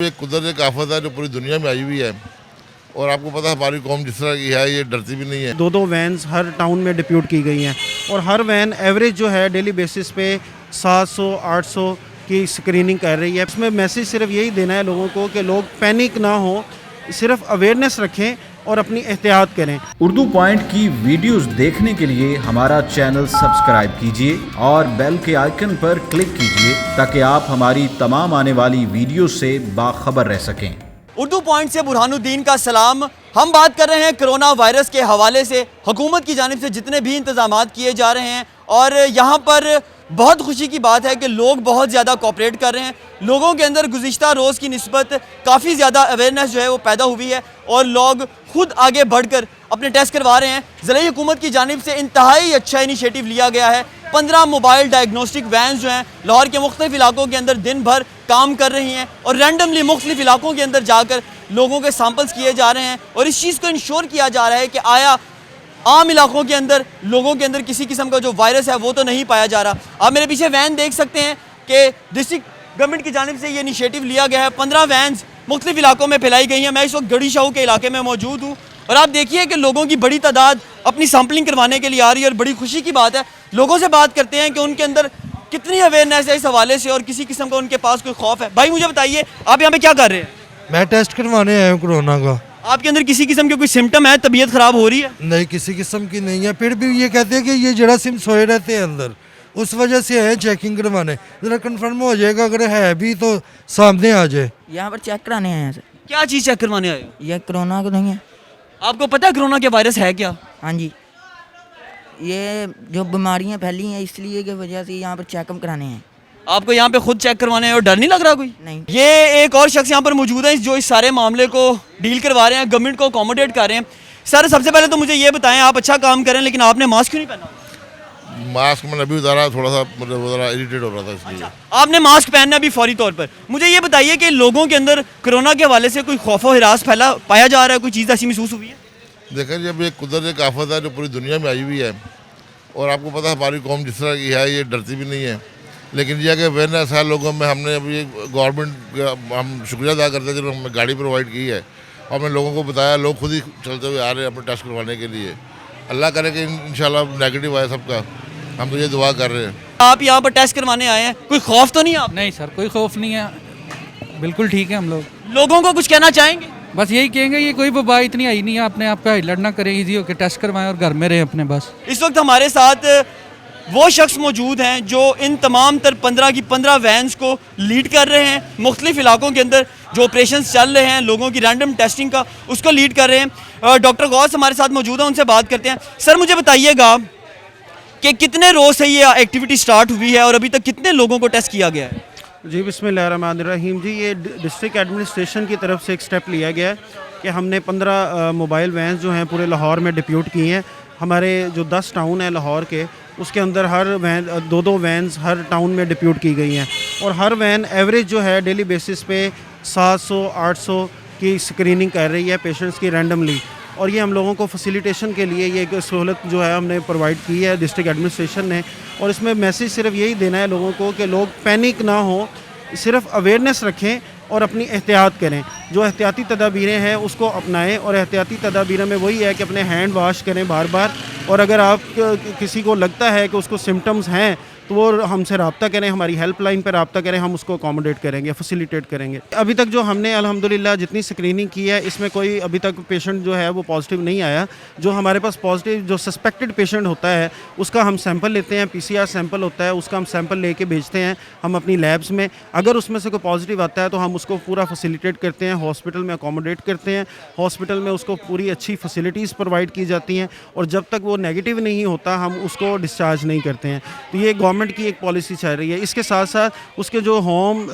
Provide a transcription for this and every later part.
एक कुदरत आफत है जो पूरी दुनिया में आई हुई है और आपको पता है हमारी कौम जिस तरह की है ये डरती भी नहीं है। दो वैन्स हर टाउन में डिप्यूट की गई हैं और हर वैन एवरेज जो है डेली बेसिस पे 700-800 की स्क्रीनिंग कर रही है। इसमें मैसेज सिर्फ यही देना है लोगों को कि लोग पैनिक ना हो, सिर्फ अवेयरनेस रखें और अपनी एहतियात करें। उर्दू पॉइंट की वीडियोस देखने के लिए हमारा चैनल सब्सक्राइब कीजिए और बेल के आइकन पर क्लिक कीजिए ताकि आप हमारी तमाम आने वाली वीडियो से बाखबर रह सकें। उर्दू पॉइंट से बुरहानुद्दीन का सलाम। हम बात कर रहे हैं कोरोना वायरस के हवाले से हुकूमत की जानिब से जितने भी इंतजामात किए जा रहे हैं और यहाँ पर बहुत खुशी की बात है कि लोग बहुत ज़्यादा कोऑपरेट कर रहे हैं। लोगों के अंदर गुज़िश्ता रोज़ की निस्बत काफ़ी ज़्यादा अवेयरनेस जो है वो पैदा हुई है और लोग खुद आगे बढ़कर अपने टेस्ट करवा रहे हैं। ज़िला हुकूमत की जानिब से इंतहाई अच्छा इनिशिएटिव लिया गया है। 15 मोबाइल डायग्नोस्टिक वैन जो हैं लाहौर के मुख्तलिफ इलाकों के अंदर दिन भर काम कर रही हैं और रैंडमली मुख्तलिफ इलाकों के अंदर जाकर लोगों के सैंपल्स किए जा रहे हैं और इस चीज़ को इंश्योर किया जा रहा है कि आया आम इलाकों के अंदर लोगों के अंदर किसी किस्म का जो वायरस है वो तो नहीं पाया जा रहा। आप मेरे पीछे वैन देख सकते हैं कि डिस्ट्रिक्ट गवर्नमेंट की जानिब से ये इनिशिएटिव लिया गया है। 15 वैन्स मुख्तलिफ इलाकों में फैलाई गई हैं। मैं इस वक्त गढ़ी शाहू के इलाके में मौजूद हूँ और आप देखिए कि लोगों की बड़ी तादाद अपनी सैम्पलिंग करवाने के लिए आ रही है और बड़ी खुशी की बात है। लोगों से बात करते हैं कि उनके अंदर कितनी अवेयरनेस है इस हवाले से और किसी किस्म का उनके पास कोई खौफ है। भाई मुझे बताइए आप यहाँ पे क्या कर रहे हैं? मैं टेस्ट करवाने आया हूँ कोरोना का। आपके अंदर किसी किस्म के कोई सिम्टम है, तबीयत खराब हो रही है? नहीं, किसी किस्म की नहीं है। फिर भी ये कहते हैं कि ये जरासीम सोए रहते हैं अंदर, उस वजह से आए चेकिंग करवाने। ज़रा कंफर्म हो जाएगा, अगर है भी तो सामने आ जाए। यहाँ पर चेक कराने आए हैं सर। क्या चीज़ चेक करवाने आए हो? ये कोरोना को नहीं है। आपको पता है कोरोना के वायरस है क्या? हाँ जी, ये जो बीमारियाँ फैली हैं इसलिए की वजह से यहाँ पर चेकअप कराने हैं। आपको यहाँ पे खुद चेक करवाने हैं और डर नहीं लग रहा कोई? नहीं। ये एक और शख्स यहाँ पर मौजूद है जो इस सारे मामले को डील करवा रहे हैं, गवर्नमेंट को अकोमोडेट कर रहे हैं। सर सबसे पहले तो मुझे ये बताएं, आप अच्छा काम करें लेकिन आपने मास्क क्यों नहीं पहना? मास्क मैंने अभी उतारा, थोड़ा सा मतलब ज़रा इरिटेट हो रहा था इसलिए। आपने मास्क पहनना अभी फौरी तौर पर। मुझे ये बताइए कि लोगों के अंदर कोरोना के हवाले से कोई खौफ व हिरास फैला पाया जा रहा है, कोई चीज़ ऐसी महसूस हुई है? देखें जब एक कुदरत आफत है जो पूरी दुनिया में आई हुई है और आपको पता है हमारी कौम जिस तरह की है ये डरती भी नहीं है, लेकिन यह कि अवेयरनेस है लोगों में। हमने अभी गवर्नमेंट हम शुक्रिया अदा करते हैं जिन्होंने हमें गाड़ी प्रोवाइड की है और हमने लोगों को बताया, लोग खुद ही चलते हुए आ रहे हैं अपने टेस्ट करवाने के लिए। अल्लाह करे कि इंशाल्लाह नेगेटिव आए सबका, हम तो ये दुआ कर रहे हैं। आप यहाँ पर टेस्ट करवाने आए हैं, कोई खौफ तो नहीं है आप? नहीं सर, कोई खौफ नहीं है, बिल्कुल ठीक है हम लोग। लोगों को कुछ कहना चाहेंगे? बस यही कहेंगे ये कोई वबा इतनी आई नहीं है, अपने आप पे लड़ना करें, इजी होकर टेस्ट करवाएं और घर में रहें अपने बस। इस वक्त हमारे साथ वो शख्स मौजूद हैं जो इन तमाम 15 की 15 वैन्स को लीड कर रहे हैं। मुख्तलिफ इलाकों के अंदर जो ऑपरेशन चल रहे हैं लोगों की रैंडम टेस्टिंग का, उसको लीड कर रहे हैं। डॉक्टर गौस हमारे साथ मौजूद हैं, उनसे बात करते हैं। सर मुझे बताइएगा कि कितने रोज़ से ये एक्टिविटी स्टार्ट हुई है और अभी तक कितने लोगों को टेस्ट किया गया है? जी बिस्मिल्लाहिर्रहमानिर्रहीम। जी ये डिस्ट्रिक्ट एडमिनिस्ट्रेशन की तरफ से एक स्टेप लिया गया है कि हमने 15 मोबाइल वैन्स जो हैं पूरे लाहौर में डिप्यूट की हैं। हमारे जो 10 टाउन हैं लाहौर के, उसके अंदर हर वैन 2 वैन्स हर टाउन में डिप्यूट की गई हैं और हर वैन एवरेज जो है डेली बेसिस पे 700-800 की स्क्रीनिंग कर रही है पेशेंट्स की रैंडमली। और ये हम लोगों को फैसिलिटेशन के लिए ये एक सहूलत जो है हमने प्रोवाइड की है डिस्ट्रिक्ट एडमिनिस्ट्रेशन ने। और इसमें मैसेज सिर्फ यही देना है लोगों को कि लोग पैनिक ना हो, सिर्फ अवेयरनेस रखें और अपनी एहतियात करें। जो एहतियाती तदाबीरें हैं उसको अपनाएं और एहतियाती तदाबीरों में वही है कि अपने हैंड वाश करें बार बार। और अगर आप किसी को लगता है कि उसको सिम्टम्स हैं तो वो हमसे रब्ता करें, हमारी हेल्पलाइन पर रब्ता करें, हम उसको अकोमोडेट करेंगे, फैसिलिटेट करेंगे। अभी तक जो हमने अल्हम्दुलिल्लाह जितनी स्क्रीनिंग की है इसमें कोई अभी तक पेशेंट जो है वो पॉजिटिव नहीं आया। जो हमारे पास पॉजिटिव जो सस्पेक्टेड पेशेंट होता है उसका हम सैंपल लेते हैं, PCR सैंपल होता है, उसका हम सैंपल लेके भेजते हैं हम अपनी लैब्स में। अगर उसमें से कोई पॉजिटिव आता है तो हम उसको पूरा फैसिलिटेट करते हैं, हॉस्पिटल में अकोमोडेट करते हैं। हॉस्पिटल में उसको पूरी अच्छी फैसिलिटीज़ प्रोवाइड की जाती हैं और जब तक वो नेगेटिव नहीं होता हम उसको डिस्चार्ज नहीं करते हैं। तो ये गवर्नमेंट की एक पॉलिसी चल रही है। इसके साथ साथ उसके जो होम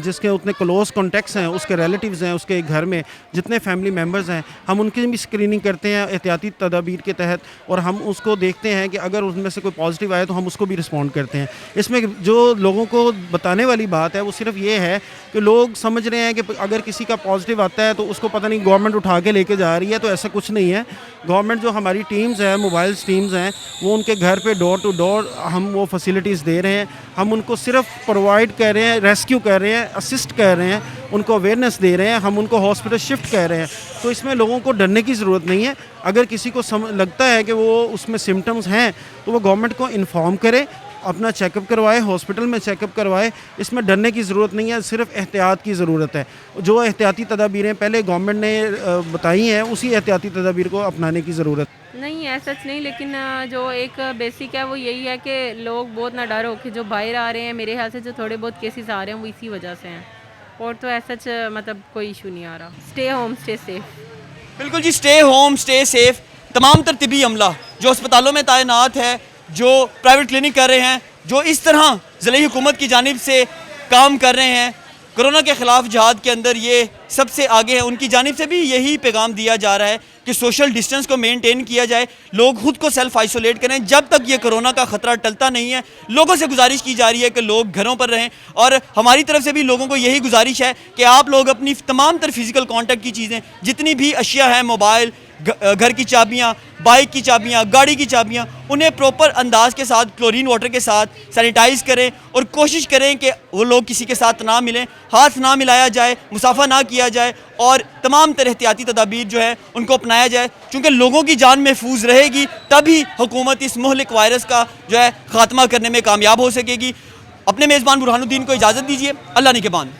जिसके उतने क्लोज कॉन्टेक्ट्स हैं, उसके रिलेटिव्स हैं, उसके घर में जितने फैमिली मेम्बर्स हैं, हम उनकी भी स्क्रीनिंग करते हैं एहतियाती तदाबीर के तहत और हम उसको देखते हैं कि अगर उनमें से कोई पॉजिटिव आए तो हम उसको भी रिस्पॉन्ड करते हैं। इसमें जो लोगों को बताने वाली बात है वो सिर्फ ये है कि लोग समझ रहे हैं कि अगर किसी का पॉजिटिव आता है तो उसको पता नहीं गवर्नमेंट उठा के लेके जा रही है, तो ऐसा कुछ नहीं है। गवर्नमेंट जो हमारी टीम्स हैं, मोबाइल टीम्स हैं, वो उनके घर पे डोर टू डोर हम वो फैसिलिटी फैसिलिटीज़ दे रहे हैं, हम उनको सिर्फ प्रोवाइड कर रहे हैं, रेस्क्यू कर रहे हैं, असिस्ट कर रहे हैं, उनको अवेयरनेस दे रहे हैं, हम उनको हॉस्पिटल शिफ्ट कर रहे हैं। तो इसमें लोगों को डरने की ज़रूरत नहीं है। अगर किसी को लगता है कि वो उसमें सिम्टम्स हैं तो वो गवर्नमेंट को इन्फॉर्म करे, अपना चेकअप करवाए, हॉस्पिटल में चेकअप करवाए। इसमें डरने की ज़रूरत नहीं है, सिर्फ एहतियात की ज़रूरत है। जो एहतियाती तदाबीरें पहले गवर्नमेंट ने बताई हैं उसी एहतियाती तदाबीर को अपनाने की ज़रूरत नहीं है, सच नहीं, लेकिन जो एक बेसिक है वो यही है कि लोग बहुत ना डर हो कि जो बाहर आ रहे हैं, मेरे ख्याल से जो थोड़े बहुत केसेस आ रहे हैं वो इसी वजह से हैं, और तो ऐसा मतलब कोई इशू नहीं आ रहा। Stay home stay safe. बिल्कुल जी, स्टे होम स्टे सेफ। तमाम तर तिबी अमला जो अस्पतालों में तैनात है, जो प्राइवेट क्लिनिक कर रहे हैं, जो इस तरह ज़िले हुकूमत की जानिब से काम कर रहे हैं कोरोना के ख़िलाफ़ जहाद के अंदर, ये सबसे आगे हैं। उनकी जानिब से भी यही पैगाम दिया जा रहा है कि सोशल डिस्टेंस को मेंटेन किया जाए, लोग खुद को सेल्फ आइसोलेट करें। जब तक ये कोरोना का ख़तरा टलता नहीं है, लोगों से गुजारिश की जा रही है कि लोग घरों पर रहें, और हमारी तरफ से भी लोगों को यही गुजारिश है कि आप लोग अपनी तमाम तर फिज़िकल कॉन्टैक्ट की चीज़ें, जितनी भी अशिया हैं, मोबाइल, घर की चाबियाँ, बाइक की चाबियाँ, गाड़ी की चाबियाँ, उन्हें प्रॉपर अंदाज के साथ क्लोरीन वाटर के साथ सैनिटाइज़ करें, और कोशिश करें कि वो लोग किसी के साथ ना मिलें, हाथ ना मिलाया जाए, मुसाफा ना किया जाए, और तमाम तरह एहतियाती तदाबीर जो है उनको अपनाया जाए। क्योंकि लोगों की जान महफूज रहेगी तभी हुकूमत इस मुहलिक वायरस का जो है ख़ात्मा करने में कामयाब हो सकेगी। अपने मेज़बान बुरहानुद्दीन को इजाज़त दीजिए। अल्लाह निगहबान।